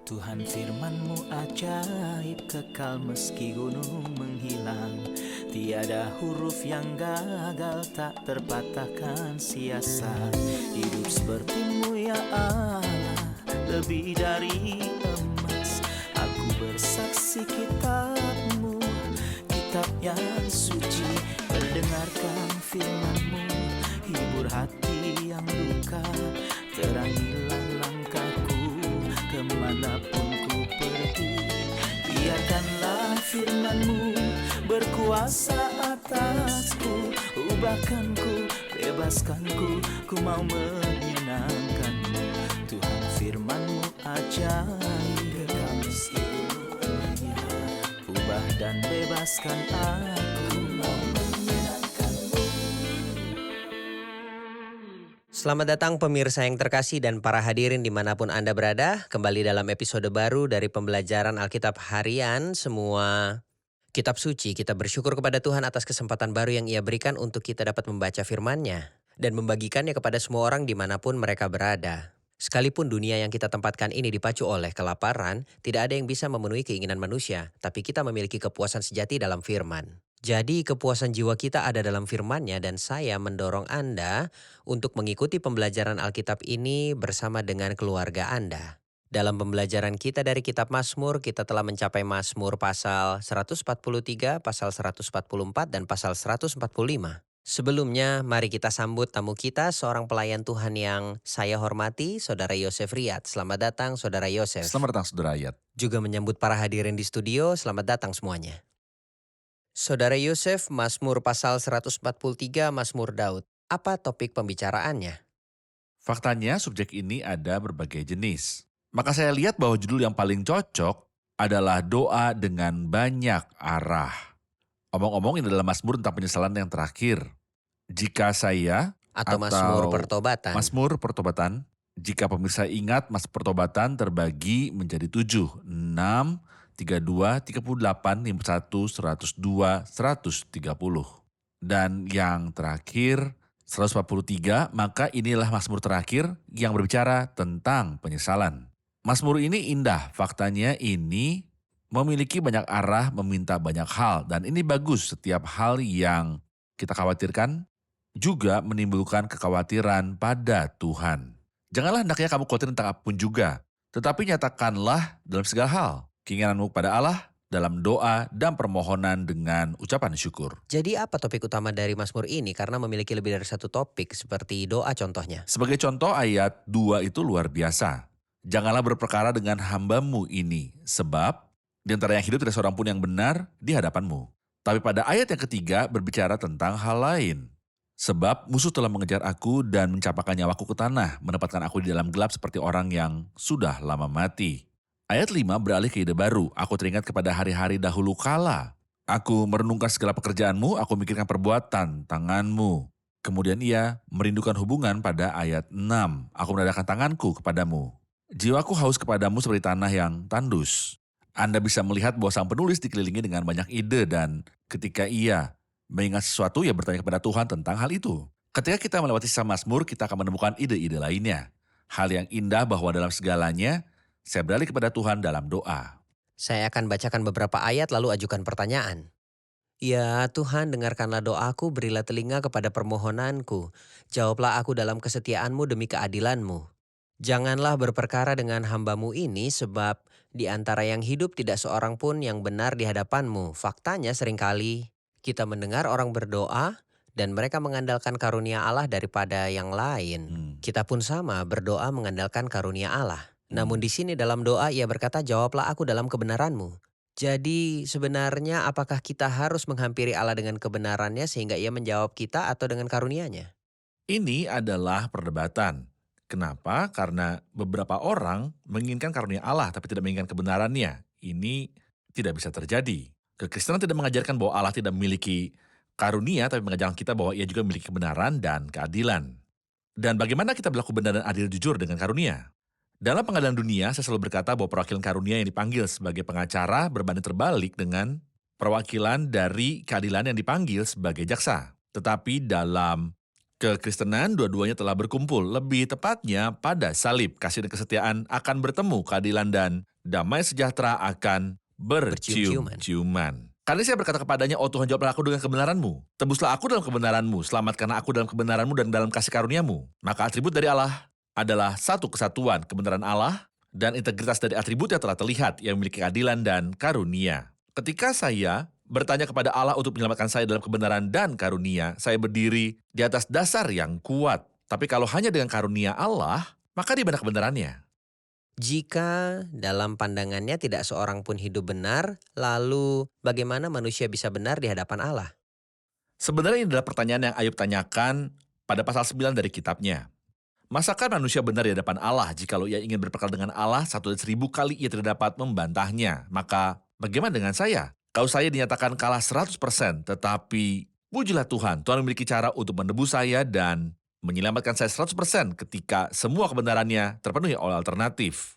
Tuhan firman-Mu ajaib, kekal meski gunung menghilang. Tiada huruf yang gagal, tak terpatahkan sia-sia. Hidup seperti-Mu ya Allah, lebih dari emas. Aku bersaksi kitab-Mu, kitab yang suci. Mendengarkan firman-Mu, hibur hati yang luka. Terangilah langkahku kemanapun ku pergi. Biarkanlah firman-Mu berkuasa atasku. Ubahkanku, bebaskanku, ku mau menyenangkan-Mu. Tuhan firman-Mu ajaib, kekal meski gunung menghilang. Ubah dan bebaskan aku, mau menyenangkan-Mu. Selamat datang pemirsa yang terkasih dan para hadirin dimanapun Anda berada. Kembali dalam episode baru dari pembelajaran Alkitab harian semua kitab suci. Kita bersyukur kepada Tuhan atas kesempatan baru yang Ia berikan untuk kita dapat membaca firman-Nya dan membagikannya kepada semua orang dimanapun mereka berada. Sekalipun dunia yang kita tempatkan ini dipacu oleh kelaparan, tidak ada yang bisa memenuhi keinginan manusia, tapi kita memiliki kepuasan sejati dalam firman. Jadi kepuasan jiwa kita ada dalam firman-Nya dan saya mendorong Anda untuk mengikuti pembelajaran Alkitab ini bersama dengan keluarga Anda. Dalam pembelajaran kita dari kitab Mazmur, kita telah mencapai Mazmur pasal 143, pasal 144, dan pasal 145. Sebelumnya, mari kita sambut tamu kita, seorang pelayan Tuhan yang saya hormati, Saudara Yosef Riyad. Selamat datang, Saudara Yosef. Selamat datang Saudara Riyad. Juga menyambut para hadirin di studio, selamat datang semuanya. Saudara Yosef, Mazmur pasal 143, Mazmur Daud. Apa topik pembicaraannya? Faktanya subjek ini ada berbagai jenis. Maka saya lihat bahwa judul yang paling cocok adalah doa dengan banyak arah. Omong-omong ini adalah Mazmur tentang penyesalan yang terakhir. Jika saya Atau Mazmur Pertobatan. Mazmur Pertobatan, jika pemirsa ingat Mazmur Pertobatan terbagi menjadi 7, 6, 32, 38, 51, 102, 130. Dan yang terakhir 143, maka inilah Mazmur terakhir yang berbicara tentang penyesalan. Mazmur ini indah, faktanya ini memiliki banyak arah, meminta banyak hal. Dan ini bagus, setiap hal yang kita khawatirkan juga menimbulkan kekhawatiran pada Tuhan. Janganlah hendaknya kamu khawatir tentang apapun juga, tetapi nyatakanlah dalam segala hal keinginanmu pada Allah dalam doa dan permohonan dengan ucapan syukur. Jadi apa topik utama dari Mazmur ini? Karena memiliki lebih dari satu topik seperti doa contohnya. Sebagai contoh ayat 2 itu luar biasa. Janganlah berperkara dengan hamba-Mu ini, sebab di antara yang hidup tidak seorang pun yang benar di hadapan-Mu. Tapi pada ayat yang ketiga berbicara tentang hal lain. Sebab musuh telah mengejar aku dan mencapakan nyawaku ke tanah, menempatkan aku di dalam gelap seperti orang yang sudah lama mati. Ayat 5 beralih ke ide baru. Aku teringat kepada hari-hari dahulu kala. Aku merenungkan segala pekerjaan-Mu, aku memikirkan perbuatan tangan-Mu. Kemudian ia merindukan hubungan pada ayat 6. Aku menadahkan tanganku kepadamu. Jiwaku haus kepadamu seperti tanah yang tandus. Anda bisa melihat bahwa sang penulis dikelilingi dengan banyak ide dan ketika ia mengingat sesuatu, ia bertanya kepada Tuhan tentang hal itu. Ketika kita melewati sisa Mazmur, kita akan menemukan ide-ide lainnya. Hal yang indah bahwa dalam segalanya, saya beralih kepada Tuhan dalam doa. Saya akan bacakan beberapa ayat lalu ajukan pertanyaan. Ya Tuhan, dengarkanlah doaku, berilah telinga kepada permohonanku. Jawablah aku dalam kesetiaan-Mu demi keadilan-Mu. Janganlah berperkara dengan hamba-Mu ini, sebab di antara yang hidup tidak seorang pun yang benar di hadapan-Mu. Faktanya seringkali kita mendengar orang berdoa dan mereka mengandalkan karunia Allah daripada yang lain. Kita pun sama berdoa mengandalkan karunia Allah. Namun di sini dalam doa ia berkata, jawablah aku dalam kebenaran-Mu. Jadi sebenarnya apakah kita harus menghampiri Allah dengan kebenarannya sehingga ia menjawab kita atau dengan karunia-Nya? Ini adalah perdebatan. Kenapa? Karena beberapa orang menginginkan karunia Allah tapi tidak menginginkan kebenarannya. Ini tidak bisa terjadi. Kekristenan tidak mengajarkan bahwa Allah tidak memiliki karunia, tapi mengajarkan kita bahwa ia juga memiliki kebenaran dan keadilan. Dan bagaimana kita berlaku benar dan adil jujur dengan karunia? Dalam pengadilan dunia, saya selalu berkata bahwa perwakilan karunia yang dipanggil sebagai pengacara berbanding terbalik dengan perwakilan dari keadilan yang dipanggil sebagai jaksa. Tetapi dalam Kekristenan dua-duanya telah berkumpul, lebih tepatnya pada salib. Kasih dan kesetiaan akan bertemu, keadilan dan damai sejahtera akan Bercium-ciuman. bercium-ciuman. Karena saya berkata kepadanya, oh Tuhan, jawablah aku dengan kebenaran-Mu. Tebuslah aku dalam kebenaran-Mu, selamatkanlah aku dalam kebenaran-Mu dan dalam kasih karunia-Mu. Maka atribut dari Allah adalah satu kesatuan, kebenaran Allah, dan integritas dari atribut yang telah terlihat, yang memiliki keadilan dan karunia. Ketika saya bertanya kepada Allah untuk menyelamatkan saya dalam kebenaran dan karunia, saya berdiri di atas dasar yang kuat. Tapi kalau hanya dengan karunia Allah, maka di mana kebenarannya? Jika dalam pandangannya tidak seorang pun hidup benar, lalu bagaimana manusia bisa benar di hadapan Allah? Sebenarnya ini adalah pertanyaan yang Ayub tanyakan pada pasal 9 dari kitabnya. Masakah manusia benar di hadapan Allah jikalau ia ingin berperkara dengan Allah 1,000 kali ia tidak dapat membantahnya? Maka bagaimana dengan saya? Kalau saya dinyatakan kalah 100%, tetapi pujilah Tuhan, Tuhan memiliki cara untuk menebus saya dan menyelamatkan saya 100% ketika semua kebenarannya terpenuhi oleh alternatif.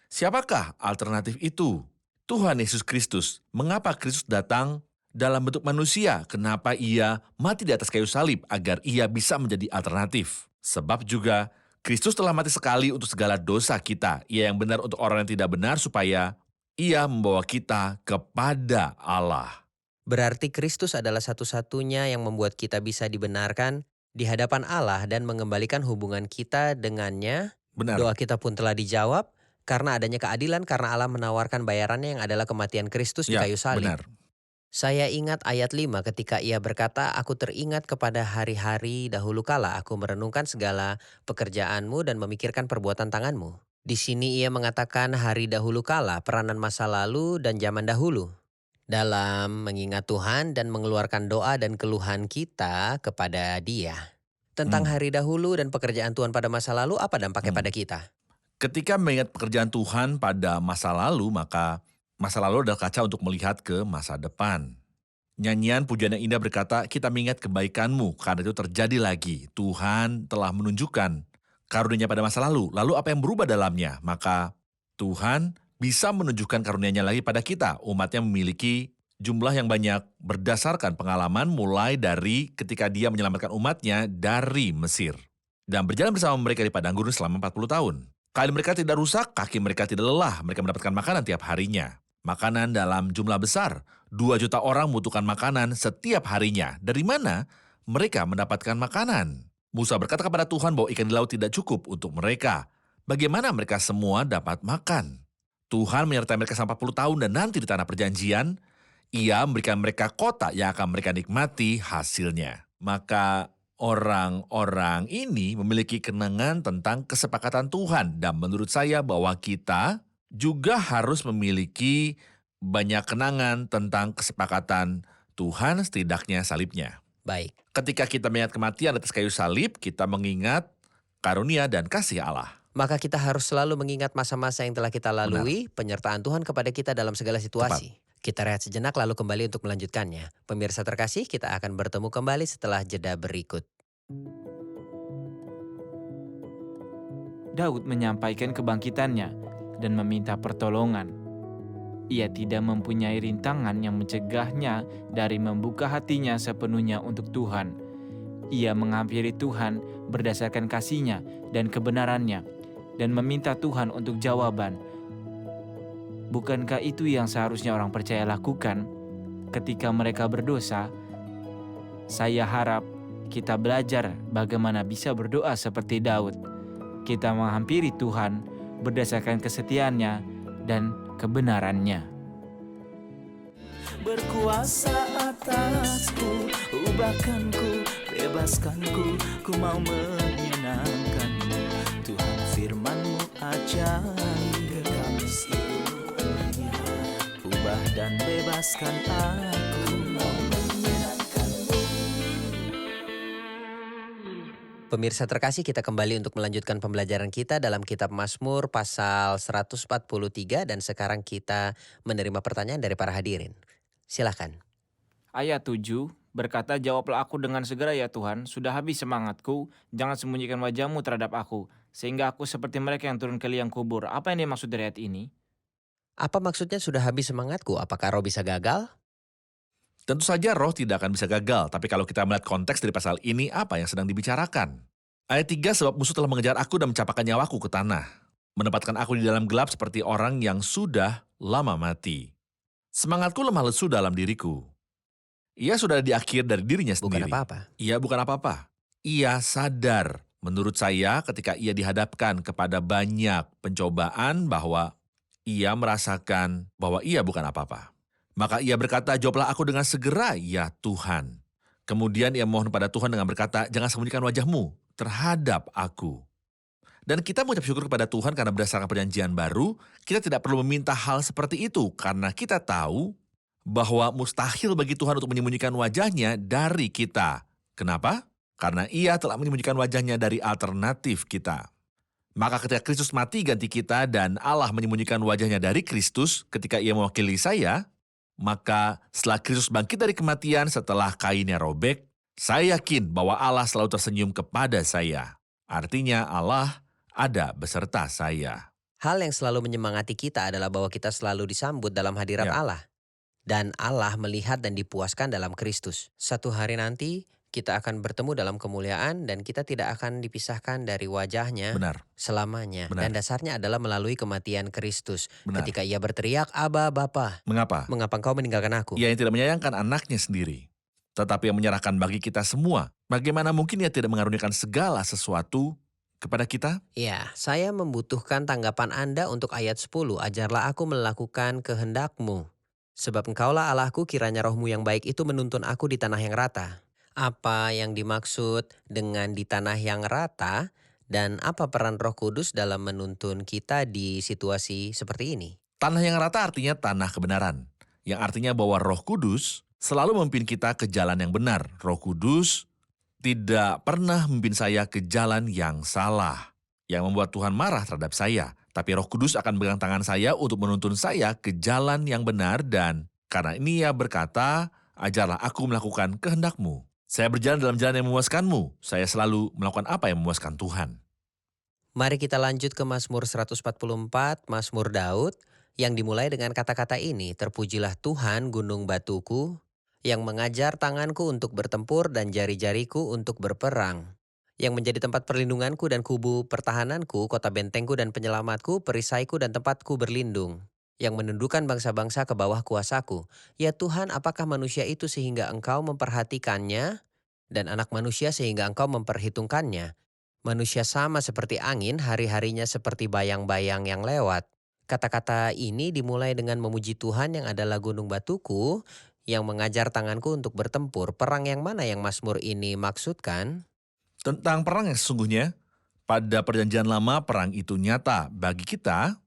Siapakah alternatif itu? Tuhan Yesus Kristus. Mengapa Kristus datang dalam bentuk manusia? Kenapa ia mati di atas kayu salib agar ia bisa menjadi alternatif? Sebab juga Kristus telah mati sekali untuk segala dosa kita. Ia yang benar untuk orang yang tidak benar supaya ia membawa kita kepada Allah. Berarti Kristus adalah satu-satunya yang membuat kita bisa dibenarkan di hadapan Allah dan mengembalikan hubungan kita dengannya. Benar. Doa kita pun telah dijawab karena adanya keadilan, karena Allah menawarkan bayarannya yang adalah kematian Kristus di Ya, kayu salib. benar. Saya ingat ayat 5 ketika ia berkata, aku teringat kepada hari-hari dahulu kala aku merenungkan segala pekerjaanmu dan memikirkan perbuatan tanganmu. Di sini ia mengatakan hari dahulu kala, peranan masa lalu dan zaman dahulu. Dalam mengingat Tuhan dan mengeluarkan doa dan keluhan kita kepada Dia. Tentang hari dahulu dan pekerjaan Tuhan pada masa lalu, apa dampaknya pada kita? Ketika mengingat pekerjaan Tuhan pada masa lalu, maka masa lalu adalah kaca untuk melihat ke masa depan. Nyanyian pujian yang indah berkata, kita mengingat kebaikan-Mu, karena itu terjadi lagi. Tuhan telah menunjukkan karunia pada masa lalu. Lalu apa yang berubah dalamnya? Maka Tuhan bisa menunjukkan karunia-Nya lagi pada kita. Umatnya memiliki jumlah yang banyak berdasarkan pengalaman mulai dari ketika Dia menyelamatkan umatnya dari Mesir. Dan berjalan bersama mereka di padang gurun selama 40 tahun. Kaki mereka tidak rusak, kaki mereka tidak lelah. Mereka mendapatkan makanan tiap harinya. Makanan dalam jumlah besar. 2 juta orang membutuhkan makanan setiap harinya. Dari mana mereka mendapatkan makanan? Musa berkata kepada Tuhan bahwa ikan di laut tidak cukup untuk mereka. Bagaimana mereka semua dapat makan? Tuhan menyertai mereka selama 40 tahun dan nanti di tanah perjanjian, Ia memberikan mereka kota yang akan mereka nikmati hasilnya. Maka orang-orang ini memiliki kenangan tentang kesepakatan Tuhan. Dan menurut saya bahwa kita juga harus memiliki banyak kenangan tentang kesepakatan Tuhan, setidaknya salibnya. Baik. Ketika kita mengingat kematian atas kayu salib, kita mengingat karunia dan kasih Allah. Maka kita harus selalu mengingat masa-masa yang telah kita lalui, penyertaan Tuhan kepada kita dalam segala situasi. Kita rehat sejenak lalu kembali untuk melanjutkannya. Pemirsa terkasih, kita akan bertemu kembali setelah jeda berikut. Daud menyampaikan kebangkitannya dan meminta pertolongan. Ia tidak mempunyai rintangan yang mencegahnya dari membuka hatinya sepenuhnya untuk Tuhan. Ia menghampiri Tuhan berdasarkan kasih-Nya dan kebenaran-Nya dan meminta Tuhan untuk jawaban. Bukankah itu yang seharusnya orang percaya lakukan ketika mereka berdosa? Saya harap kita belajar bagaimana bisa berdoa seperti Daud. Kita menghampiri Tuhan berdasarkan kesetiaan-Nya dan kebenaran-Nya. Berkuasa atasku, ubahkanku, bebaskanku, ku mau menyenangkanmu. Tuhan firman-Mu ajaib, kekal seluruhnya. Ubah dan bebaskan aku, mau menyenangkanmu. Pemirsa terkasih, kita kembali untuk melanjutkan pembelajaran kita dalam kitab Mazmur pasal 143 dan sekarang kita menerima pertanyaan dari para hadirin. Silakan. Ayat 7 berkata, jawablah aku dengan segera ya Tuhan, sudah habis semangatku, jangan sembunyikan wajah-Mu terhadap aku, sehingga aku seperti mereka yang turun ke liang kubur. Apa yang dimaksud dari ayat ini? Apa maksudnya sudah habis semangatku? Apakah roh bisa gagal? Tentu saja roh tidak akan bisa gagal, tapi kalau kita melihat konteks dari pasal ini, apa yang sedang dibicarakan? Ayat 3, sebab musuh telah mengejar aku dan mencapakan nyawaku ke tanah. Menempatkan aku di dalam gelap seperti orang yang sudah lama mati. Semangatku lemah lesu dalam diriku. Ia sudah di akhir dari dirinya Bukan sendiri. apa-apa. Ia bukan apa-apa. Ia sadar, menurut saya ketika ia dihadapkan kepada banyak pencobaan bahwa ia merasakan bahwa ia bukan apa-apa. Maka ia berkata, jawablah aku dengan segera, ya Tuhan. Kemudian ia mohon pada Tuhan dengan berkata, jangan sembunyikan wajahmu terhadap aku. Dan kita mengucap syukur kepada Tuhan karena berdasarkan perjanjian baru, kita tidak perlu meminta hal seperti itu karena kita tahu bahwa mustahil bagi Tuhan untuk menyembunyikan wajahnya dari kita. Kenapa? Karena ia telah menyembunyikan wajahnya dari alternatif kita. Maka ketika Kristus mati ganti kita dan Allah menyembunyikan wajahnya dari Kristus ketika ia mewakili saya, maka setelah Kristus bangkit dari kematian setelah kainnya robek, saya yakin bahwa Allah selalu tersenyum kepada saya. Artinya Allah ada beserta saya. Hal yang selalu menyemangati kita adalah bahwa kita selalu disambut dalam hadirat Ya. Allah. Dan Allah melihat dan dipuaskan dalam Kristus. Suatu hari nanti kita akan bertemu dalam kemuliaan dan kita tidak akan dipisahkan dari wajahnya Benar, selamanya. Benar. Dan dasarnya adalah melalui kematian Kristus. benar. Ketika ia berteriak, Aba Bapa, Mengapa? mengapa engkau meninggalkan aku? Ia yang tidak menyayangkan anaknya sendiri, tetapi yang menyerahkan bagi kita semua. Bagaimana mungkin ia tidak mengaruniakan segala sesuatu kepada kita? Ya, saya membutuhkan tanggapan Anda untuk ayat 10. Ajarlah aku melakukan kehendak-Mu. Sebab engkaulah Allahku, kiranya rohmu yang baik itu menuntun aku di tanah yang rata. Apa yang dimaksud dengan di tanah yang rata dan apa peran Roh Kudus dalam menuntun kita di situasi seperti ini? Tanah yang rata artinya tanah kebenaran, yang artinya bahwa Roh Kudus selalu memimpin kita ke jalan yang benar. Roh Kudus tidak pernah memimpin saya ke jalan yang salah, yang membuat Tuhan marah terhadap saya. Tapi Roh Kudus akan memegang tangan saya untuk menuntun saya ke jalan yang benar dan karena ini ia berkata, ajarlah aku melakukan kehendak-Mu. Saya berjalan dalam jalan yang memuaskan-Mu. Saya selalu melakukan apa yang memuaskan Tuhan. Mari kita lanjut ke Mazmur 144, Mazmur Daud, yang dimulai dengan kata-kata ini, terpujilah Tuhan gunung batuku, yang mengajar tanganku untuk bertempur dan jari-jariku untuk berperang, yang menjadi tempat perlindunganku dan kubu pertahananku, kota bentengku dan penyelamatku, perisaiku dan tempatku berlindung, yang menundukkan bangsa-bangsa ke bawah kuasaku. Ya Tuhan, apakah manusia itu sehingga engkau memperhatikannya, dan anak manusia sehingga engkau memperhitungkannya? Manusia sama seperti angin, hari-harinya seperti bayang-bayang yang lewat. Kata-kata ini dimulai dengan memuji Tuhan yang adalah gunung batuku, yang mengajar tanganku untuk bertempur. Perang yang mana yang Mazmur ini maksudkan? Tentang perang yang sesungguhnya, pada perjanjian lama perang itu nyata bagi kita,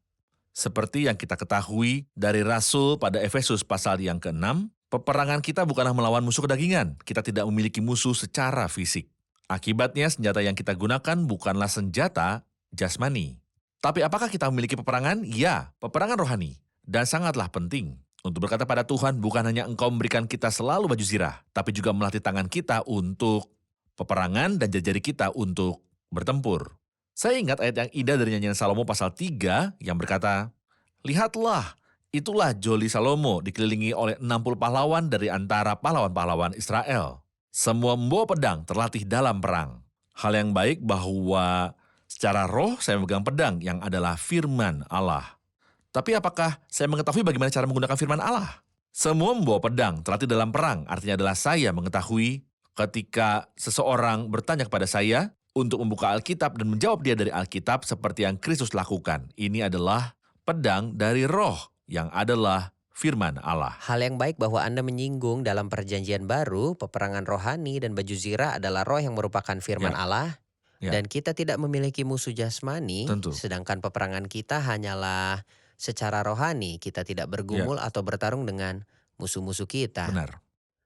seperti yang kita ketahui dari Rasul pada Efesus pasal yang ke-6, peperangan kita bukanlah melawan musuh kedagingan, kita tidak memiliki musuh secara fisik. Akibatnya senjata yang kita gunakan bukanlah senjata jasmani. Tapi apakah kita memiliki peperangan? Ya, peperangan rohani. Dan sangatlah penting untuk berkata pada Tuhan, bukan hanya Engkau memberikan kita selalu baju zirah, tapi juga melatih tangan kita untuk peperangan dan jari-jari kita untuk bertempur. Saya ingat ayat yang indah dari nyanyian Salomo pasal 3 yang berkata, lihatlah, itulah Joli Salomo dikelilingi oleh 60 pahlawan dari antara pahlawan-pahlawan Israel. Semua membawa pedang terlatih dalam perang. Hal yang baik bahwa secara roh saya memegang pedang yang adalah firman Allah. Tapi apakah saya mengetahui bagaimana cara menggunakan firman Allah? Semua membawa pedang terlatih dalam perang, artinya adalah saya mengetahui ketika seseorang bertanya kepada saya untuk membuka Alkitab dan menjawab dia dari Alkitab seperti yang Kristus lakukan. Ini adalah pedang dari roh yang adalah firman Allah. Hal yang baik bahwa Anda menyinggung dalam perjanjian baru, peperangan rohani dan baju zirah adalah roh yang merupakan firman Ya. Allah. Ya. Dan kita tidak memiliki musuh jasmani, Tentu. sedangkan peperangan kita hanyalah secara rohani. Kita tidak bergumul atau bertarung dengan musuh-musuh kita. Benar.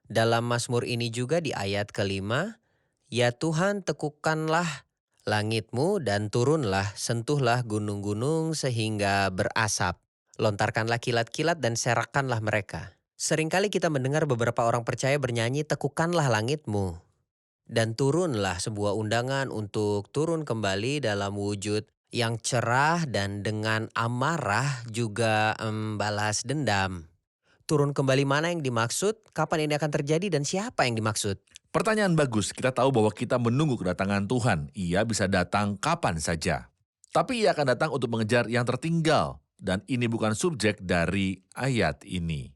Dalam Mazmur ini juga di ayat ke-5, ya Tuhan tekukanlah langitmu dan turunlah, sentuhlah gunung-gunung sehingga berasap. Lontarkanlah kilat-kilat dan serakkanlah mereka. Seringkali kita mendengar beberapa orang percaya bernyanyi tekukanlah langitmu. Dan turunlah, sebuah undangan untuk turun kembali dalam wujud yang cerah dan dengan amarah juga balas dendam. Turun kembali mana yang dimaksud, kapan ini akan terjadi dan siapa yang dimaksud? Pertanyaan bagus, kita tahu bahwa kita menunggu kedatangan Tuhan. Ia bisa datang kapan saja. Tapi ia akan datang untuk mengejar yang tertinggal. Dan ini bukan subjek dari ayat ini.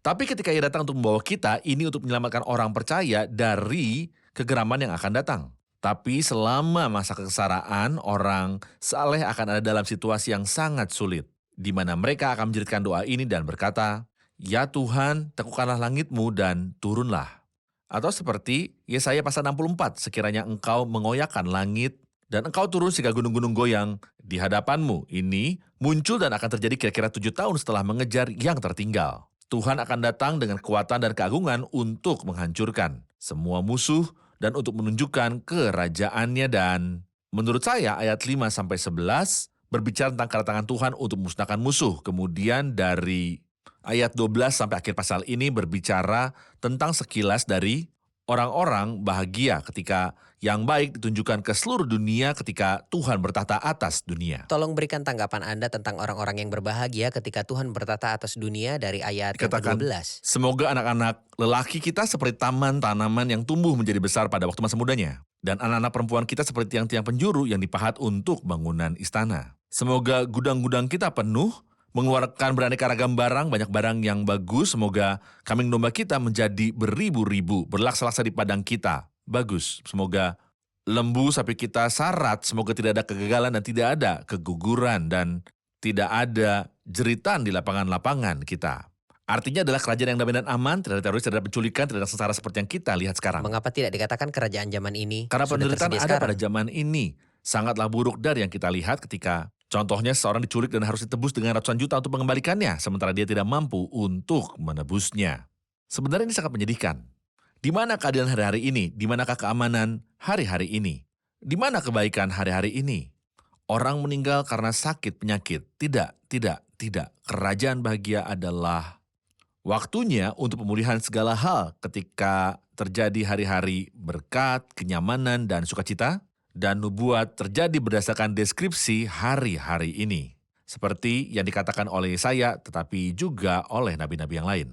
Tapi ketika ia datang untuk membawa kita, ini untuk menyelamatkan orang percaya dari kegeraman yang akan datang. Tapi selama masa kesengsaraan, orang saleh akan ada dalam situasi yang sangat sulit, di mana mereka akan menjeritkan doa ini dan berkata, "Ya Tuhan, teguhkanlah langitmu dan turunlah." Atau seperti Yesaya pasal 64, "Sekiranya engkau mengoyakkan langit dan engkau turun sehingga gunung-gunung goyang di hadapanmu." Ini muncul dan akan terjadi kira-kira 7 tahun setelah mengejar yang tertinggal. Tuhan akan datang dengan kekuatan dan keagungan untuk menghancurkan semua musuh dan untuk menunjukkan kerajaannya. Dan menurut saya ayat 5-11 berbicara tentang kedatangan Tuhan untuk memusnahkan musuh. Kemudian dari ayat 12 sampai akhir pasal ini berbicara tentang sekilas dari orang-orang bahagia ketika yang baik ditunjukkan ke seluruh dunia ketika Tuhan bertahta atas dunia. Tolong berikan tanggapan Anda tentang orang-orang yang berbahagia ketika Tuhan bertata atas dunia dari ayat yang Dikatakan, ke-12. "Semoga anak-anak lelaki kita seperti taman tanaman yang tumbuh menjadi besar pada waktu masa mudanya. Dan anak-anak perempuan kita seperti tiang-tiang penjuru yang dipahat untuk bangunan istana. Semoga gudang-gudang kita penuh, mengeluarkan beraneka ragam barang, banyak barang yang bagus. Semoga kambing domba kita menjadi beribu-ribu, berlaksa-laksa di padang kita. Bagus. Semoga lembu sapi kita sarat, semoga tidak ada kegagalan dan tidak ada keguguran dan tidak ada jeritan di lapangan-lapangan kita." Artinya adalah kerajaan yang damai dan aman, tidak ada teroris, tidak ada penculikan, tidak ada sengsara seperti yang kita lihat sekarang. Mengapa tidak dikatakan kerajaan zaman ini Karena sudah penderitaan tersedia ada sekarang? pada zaman ini sangatlah buruk dari yang kita lihat ketika contohnya seseorang diculik dan harus ditebus dengan ratusan juta untuk mengembalikannya, sementara dia tidak mampu untuk menebusnya. Sebenarnya ini sangat menyedihkan. Di mana keadilan hari-hari ini? Di manakah keamanan hari-hari ini? Di mana kebaikan hari-hari ini? Orang meninggal karena sakit penyakit. Tidak. Kerajaan bahagia adalah waktunya untuk pemulihan segala hal ketika terjadi hari-hari berkat, kenyamanan, dan sukacita. Dan nubuat terjadi berdasarkan deskripsi hari-hari ini. Seperti yang dikatakan oleh Yesaya, tetapi juga oleh nabi-nabi yang lain.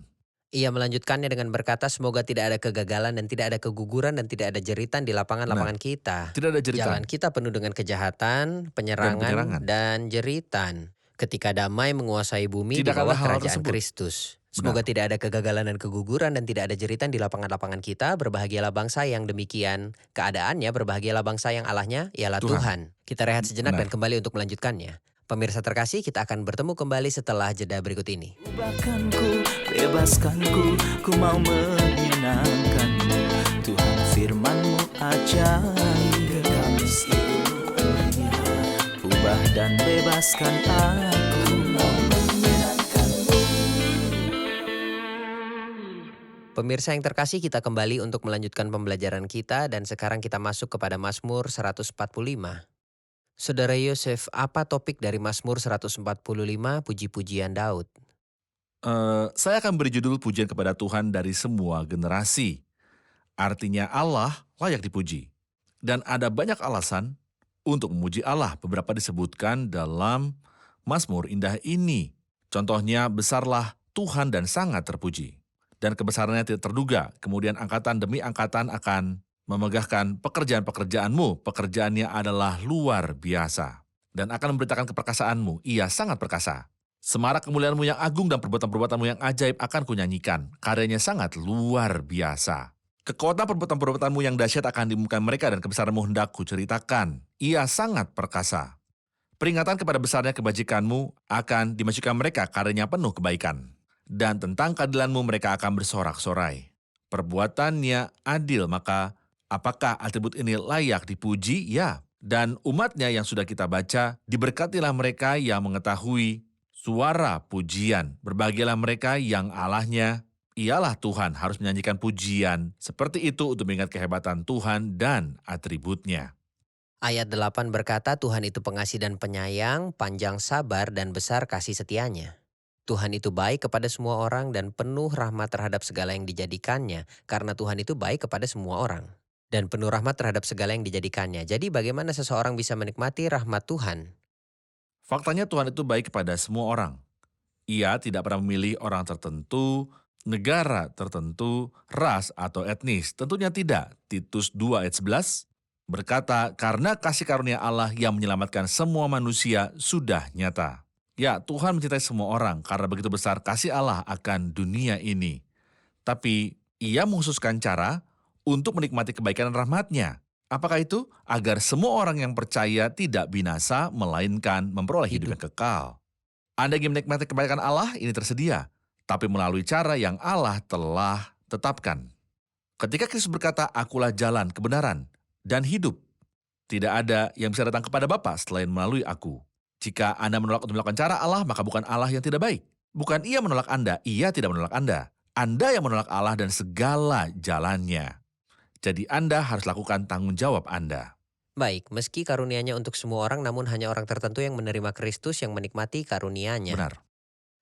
Ia melanjutkannya dengan berkata, semoga tidak ada kegagalan dan tidak ada keguguran dan tidak ada jeritan di lapangan-lapangan kita. Tidak ada jeritan. Jalan kita penuh dengan kejahatan, penyerangan, dan jeritan. Ketika damai menguasai bumi di Tidak bawah ada hal kerajaan tersebut. Kristus. Semoga Benar. tidak ada kegagalan dan keguguran dan tidak ada jeritan di lapangan-lapangan kita. Berbahagialah bangsa yang demikian keadaannya, berbahagialah bangsa yang Allahnya ialah Tuhan. Tuhan. Kita rehat sejenak Benar. dan kembali untuk melanjutkannya. Pemirsa terkasih, kita akan bertemu kembali setelah jeda berikut ini. Ubahkanku, bebaskanku, ku mau menyenangkanmu. Tuhan firman-Mu ajaib, kami seluruhnya. Ubah dan bebaskan aku, mau menyenangkanmu. Pemirsa yang terkasih, kita kembali untuk melanjutkan pembelajaran kita dan sekarang kita masuk kepada Mazmur 145. Saudara Yosef, apa topik dari Mazmur 145 puji-pujian Daud? Saya akan beri judul pujian kepada Tuhan dari semua generasi. Artinya Allah layak dipuji. Dan ada banyak alasan untuk memuji Allah. Beberapa disebutkan dalam Mazmur indah ini. Contohnya, besarlah Tuhan dan sangat terpuji. Dan kebesarannya tidak terduga. Kemudian angkatan demi angkatan akan memegahkan pekerjaan-pekerjaanmu. Pekerjaannya adalah luar biasa. Dan akan memberitakan keperkasaanmu. Ia sangat perkasa. Semarak kemuliaanmu yang agung dan perbuatan-perbuatanmu yang ajaib akan kunyanyikan. Karyanya sangat luar biasa. Kekuatan perbuatan-perbuatanmu yang dahsyat akan diumumkan mereka dan kebesaranmu hendak kuceritakan. Ia sangat perkasa. Peringatan kepada besarnya kebajikanmu akan dimasyurkan mereka, karyanya penuh kebaikan. Dan tentang keadilanmu mereka akan bersorak-sorai. Perbuatannya adil, maka apakah atribut ini layak dipuji? Ya. Dan umatnya yang sudah kita baca, diberkatilah mereka yang mengetahui suara pujian. Berbahagialah mereka yang Allahnya ialah Tuhan, harus menyanyikan pujian seperti itu untuk mengingat kehebatan Tuhan dan atributnya. Ayat 8 berkata, Tuhan itu pengasih dan penyayang, panjang sabar dan besar kasih setianya. Tuhan itu baik kepada semua orang dan penuh rahmat terhadap segala yang dijadikannya, karena Tuhan itu baik kepada semua orang. Dan penuh rahmat terhadap segala yang dijadikannya. Jadi bagaimana seseorang bisa menikmati rahmat Tuhan? Faktanya Tuhan itu baik kepada semua orang. Ia tidak pernah memilih orang tertentu, negara tertentu, ras atau etnis. Tentunya tidak. Titus 2 ayat 11 berkata, karena kasih karunia Allah yang menyelamatkan semua manusia sudah nyata. Ya, Tuhan mencintai semua orang karena begitu besar kasih Allah akan dunia ini. Tapi ia menghususkan cara untuk menikmati kebaikan dan rahmat-Nya. Apakah itu? Agar semua orang yang percaya tidak binasa, melainkan memperoleh hidup yang kekal. Anda ingin menikmati kebaikan Allah, ini tersedia, tapi melalui cara yang Allah telah tetapkan. Ketika Kristus berkata, akulah jalan, kebenaran, dan hidup, tidak ada yang bisa datang kepada Bapa selain melalui aku. Jika Anda menolak untuk melakukan cara Allah, maka bukan Allah yang tidak baik. Bukan Ia menolak Anda, Ia tidak menolak Anda. Anda yang menolak Allah dan segala jalannya. Jadi Anda harus lakukan tanggung jawab Anda. Baik, meski karunia-Nya untuk semua orang, namun hanya orang tertentu yang menerima Kristus yang menikmati karunia-Nya. Benar.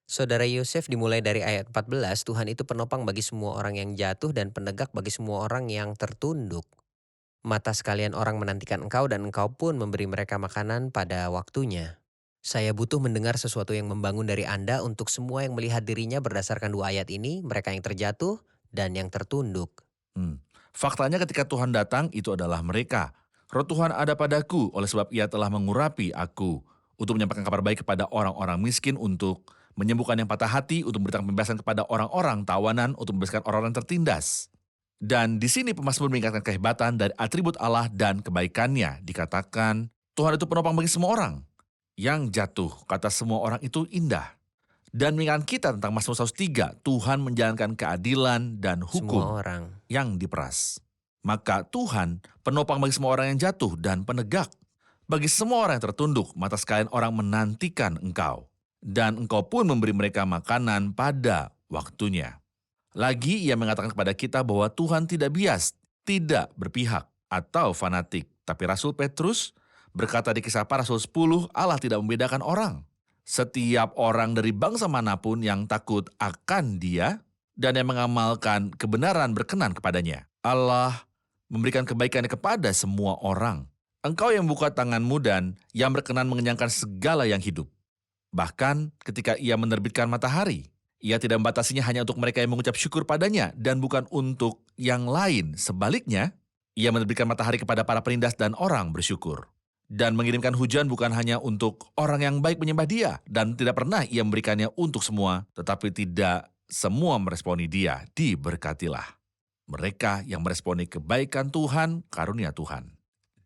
Saudara Yosef, dimulai dari ayat 14, Tuhan itu penopang bagi semua orang yang jatuh dan penegak bagi semua orang yang tertunduk. Mata sekalian orang menantikan engkau dan engkau pun memberi mereka makanan pada waktunya. Saya butuh mendengar sesuatu yang membangun dari Anda untuk semua yang melihat dirinya berdasarkan 2 ayat ini, mereka yang terjatuh dan yang tertunduk. Faktanya ketika Tuhan datang, itu adalah mereka. Roh Tuhan ada padaku, oleh sebab Ia telah mengurapi aku, untuk menyampaikan kabar baik kepada orang-orang miskin, untuk menyembuhkan yang patah hati, untuk memberikan pembebasan kepada orang-orang tawanan, untuk membebaskan orang-orang tertindas. Dan di sini pemazmur meningkatkan kehebatan dari atribut Allah dan kebaikannya. Dikatakan, Tuhan itu penopang bagi semua orang. Yang jatuh, kata semua orang itu indah. Dan mengingatkan kita tentang Mazmur 103, Tuhan menjalankan keadilan dan hukum Semua orang. yang diperas. Maka Tuhan penopang bagi semua orang yang jatuh dan penegak. Bagi semua orang yang tertunduk, mata sekalian orang menantikan engkau. Dan engkau pun memberi mereka makanan pada waktunya. Lagi ia mengatakan kepada kita bahwa Tuhan tidak bias, tidak berpihak atau fanatik. Tapi Rasul Petrus berkata di Kisah Para Rasul 10, Allah tidak membedakan orang. Setiap orang dari bangsa manapun yang takut akan Dia dan yang mengamalkan kebenaran berkenan kepadanya. Allah memberikan kebaikannya kepada semua orang. Engkau yang buka tanganmu dan yang berkenan mengenyangkan segala yang hidup. Bahkan ketika Ia menerbitkan matahari, Ia tidak membatasinya hanya untuk mereka yang mengucap syukur padanya dan bukan untuk yang lain. Sebaliknya, Ia menerbitkan matahari kepada para penindas dan orang bersyukur. Dan mengirimkan hujan bukan hanya untuk orang yang baik menyembah Dia, dan tidak pernah Ia memberikannya untuk semua, tetapi tidak semua meresponi Dia. Diberkatilah mereka yang meresponi kebaikan Tuhan, karunia Tuhan,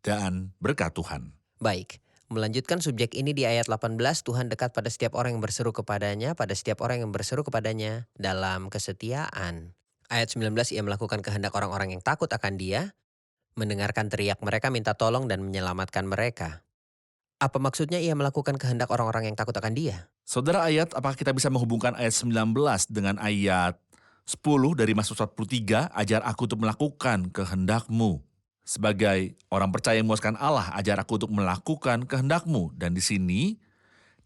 dan berkat Tuhan. Baik, melanjutkan subjek ini di ayat 18, Tuhan dekat pada setiap orang yang berseru kepadanya, pada setiap orang yang berseru kepadanya dalam kesetiaan. Ayat 19, Ia melakukan kehendak orang-orang yang takut akan Dia, mendengarkan teriak mereka, minta tolong dan menyelamatkan mereka. Apa maksudnya Ia melakukan kehendak orang-orang yang takut akan Dia? Saudara ayat, apakah kita bisa menghubungkan ayat 19 dengan ayat 10 dari Mazmur 43, ajar aku untuk melakukan kehendak-Mu. Sebagai orang percaya yang memuaskan Allah, ajar aku untuk melakukan kehendak-Mu. Dan di sini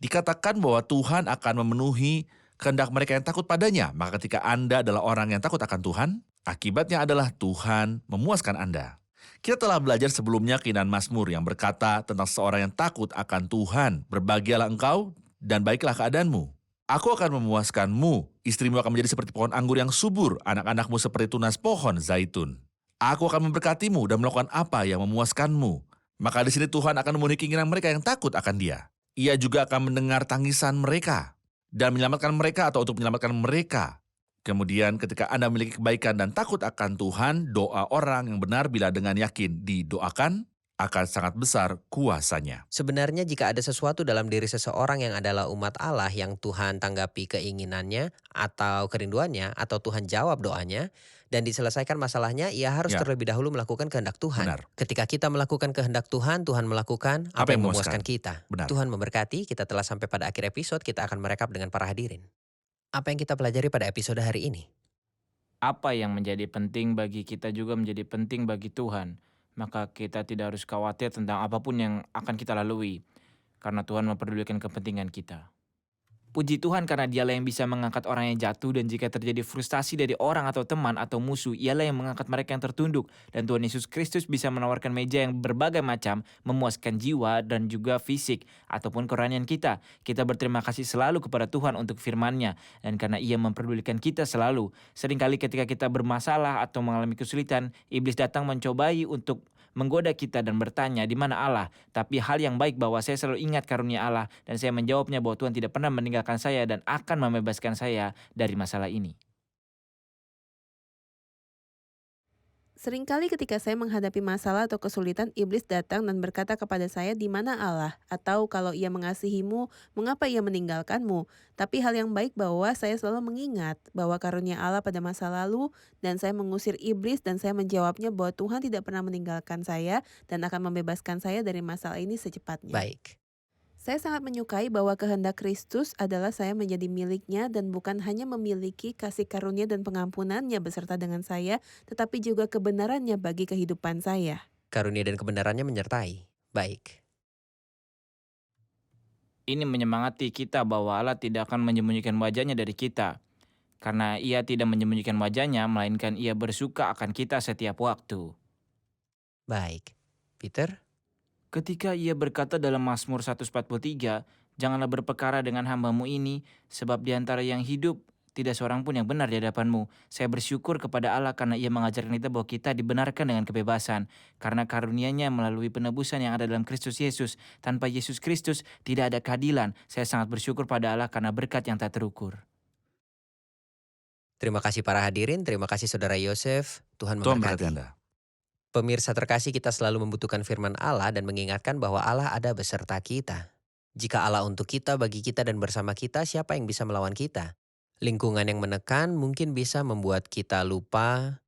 dikatakan bahwa Tuhan akan memenuhi kehendak mereka yang takut padanya. Maka ketika Anda adalah orang yang takut akan Tuhan, akibatnya adalah Tuhan memuaskan Anda. Kita telah belajar sebelumnya keinginan Mazmur yang berkata tentang seorang yang takut akan Tuhan. Berbahagialah engkau dan baiklah keadaanmu. Aku akan memuaskanmu, istrimu akan menjadi seperti pohon anggur yang subur, anak-anakmu seperti tunas pohon zaitun. Aku akan memberkatimu dan melakukan apa yang memuaskanmu. Maka di sini Tuhan akan memenuhi keinginan mereka yang takut akan Dia. Ia juga akan mendengar tangisan mereka dan menyelamatkan mereka atau untuk menyelamatkan mereka. Kemudian ketika Anda memiliki kebaikan dan takut akan Tuhan, doa orang yang benar bila dengan yakin didoakan akan sangat besar kuasanya. Sebenarnya jika ada sesuatu dalam diri seseorang yang adalah umat Allah yang Tuhan tanggapi keinginannya atau kerinduannya atau Tuhan jawab doanya dan diselesaikan masalahnya, ia harus Ya. terlebih dahulu melakukan kehendak Tuhan. Benar. Ketika kita melakukan kehendak Tuhan, Tuhan melakukan apa yang memuaskan kita. Benar. Tuhan memberkati, kita telah sampai pada akhir episode, kita akan merekap dengan para hadirin. Apa yang kita pelajari pada episode hari ini? Apa yang menjadi penting bagi kita juga menjadi penting bagi Tuhan. Maka kita tidak harus khawatir tentang apapun yang akan kita lalui. Karena Tuhan memperdulikan kepentingan kita. Puji Tuhan karena dialah yang bisa mengangkat orang yang jatuh, dan jika terjadi frustasi dari orang atau teman atau musuh, ialah yang mengangkat mereka yang tertunduk. Dan Tuhan Yesus Kristus bisa menawarkan meja yang berbagai macam, memuaskan jiwa dan juga fisik ataupun kerohanian kita. Kita berterima kasih selalu kepada Tuhan untuk firman-Nya, dan karena Ia memperdulikan kita selalu. Seringkali ketika kita bermasalah atau mengalami kesulitan, iblis datang mencobai untuk menggoda kita dan bertanya, di mana Allah? Tapi hal yang baik bahwa saya selalu ingat karunia Allah, dan saya menjawabnya bahwa Tuhan tidak pernah meninggalkan saya dan akan membebaskan saya dari masalah ini. Seringkali ketika saya menghadapi masalah atau kesulitan, iblis datang dan berkata kepada saya, "Di mana Allah?" Atau, "Kalau Ia mengasihimu, mengapa Ia meninggalkanmu?" Tapi hal yang baik bahwa saya selalu mengingat bahwa karunia Allah pada masa lalu, dan saya mengusir iblis dan saya menjawabnya bahwa Tuhan tidak pernah meninggalkan saya dan akan membebaskan saya dari masalah ini secepatnya. Baik. Saya sangat menyukai bahwa kehendak Kristus adalah saya menjadi miliknya dan bukan hanya memiliki kasih karunia dan pengampunannya beserta dengan saya, tetapi juga kebenarannya bagi kehidupan saya. Karunia dan kebenarannya menyertai. Baik. Ini menyemangati kita bahwa Allah tidak akan menyembunyikan wajahnya dari kita. Karena Ia tidak menyembunyikan wajahnya, melainkan Ia bersuka akan kita setiap waktu. Baik. Peter? Ketika Ia berkata dalam Mazmur 143, "Janganlah berperkara dengan hamba-Mu ini, sebab di antara yang hidup tidak seorang pun yang benar di hadapan-Mu." Saya bersyukur kepada Allah karena Ia mengajarkan kita bahwa kita dibenarkan dengan kebebasan. Karena karunia-Nya melalui penebusan yang ada dalam Kristus Yesus. Tanpa Yesus Kristus tidak ada keadilan. Saya sangat bersyukur pada Allah karena berkat yang tak terukur. Terima kasih para hadirin, terima kasih Saudara Yosef. Tuhan Tuhan berkati memberkati. Anda. Pemirsa terkasih, kita selalu membutuhkan firman Allah dan mengingatkan bahwa Allah ada beserta kita. Jika Allah untuk kita, bagi kita, dan bersama kita, siapa yang bisa melawan kita? Lingkungan yang menekan mungkin bisa membuat kita lupa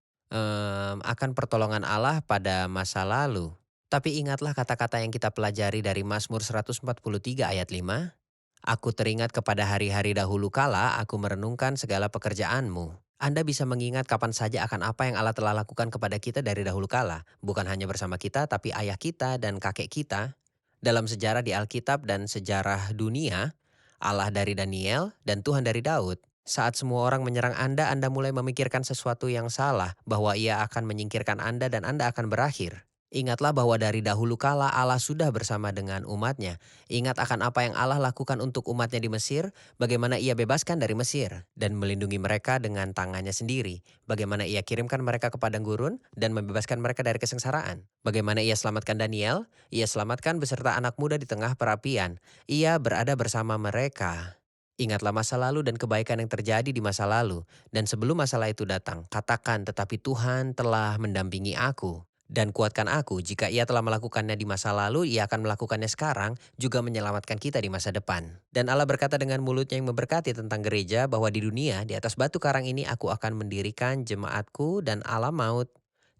akan pertolongan Allah pada masa lalu. Tapi ingatlah kata-kata yang kita pelajari dari Mazmur 143 ayat 5. "Aku teringat kepada hari-hari dahulu kala, aku merenungkan segala pekerjaan-Mu." Anda bisa mengingat kapan saja akan apa yang Allah telah lakukan kepada kita dari dahulu kala. Bukan hanya bersama kita, tapi ayah kita dan kakek kita. Dalam sejarah di Alkitab dan sejarah dunia, Allah dari Daniel dan Tuhan dari Daud. Saat semua orang menyerang Anda mulai memikirkan sesuatu yang salah, bahwa Ia akan menyingkirkan Anda dan Anda akan berakhir. Ingatlah bahwa dari dahulu kala Allah sudah bersama dengan umat-Nya. Ingat akan apa yang Allah lakukan untuk umat-Nya di Mesir, bagaimana Ia bebaskan dari Mesir dan melindungi mereka dengan tangan-Nya sendiri. Bagaimana Ia kirimkan mereka ke padang gurun dan membebaskan mereka dari kesengsaraan. Bagaimana Ia selamatkan Daniel, Ia selamatkan beserta anak muda di tengah perapian. Ia berada bersama mereka. Ingatlah masa lalu dan kebaikan yang terjadi di masa lalu. Dan sebelum masalah itu datang, katakan, "Tetapi Tuhan telah mendampingi aku. Dan kuatkan aku, jika Ia telah melakukannya di masa lalu, Ia akan melakukannya sekarang, juga menyelamatkan kita di masa depan." Dan Allah berkata dengan mulutnya yang memberkati tentang gereja, bahwa di dunia, di atas batu karang ini aku akan mendirikan jemaatku, dan alam maut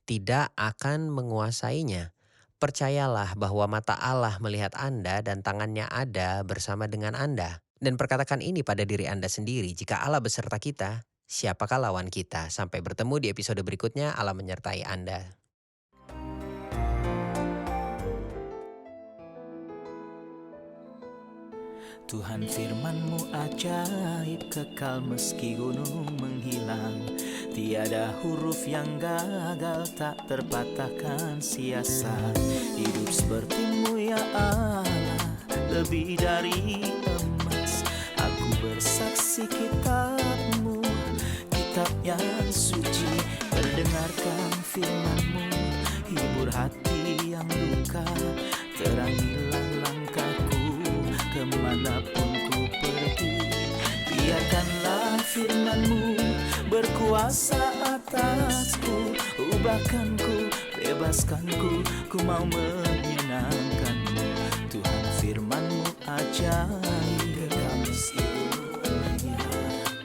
tidak akan menguasainya. Percayalah bahwa mata Allah melihat Anda dan tangannya ada bersama dengan Anda. Dan perkatakan ini pada diri Anda sendiri, jika Allah beserta kita, siapakah lawan kita? Sampai bertemu di episode berikutnya, Allah menyertai Anda. Tuhan firman-Mu ajaib, kekal meski gunung menghilang. Tiada huruf yang gagal, tak terpatahkan siasat. Hidup seperti-Mu ya Allah, lebih dari emas. Aku bersaksi kitab-Mu, kitab yang suci. Mendengarkan firman-Mu, hibur hati yang luka. Terangilah langkahku kemanapun ku pergi. Biarkanlah firman-Mu berkuasa atasku. Ubahkanku, bebaskanku, ku mau menyenangkan-Mu. Tuhan firman-Mu ajaib,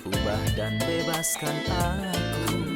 ubah dan bebaskan aku.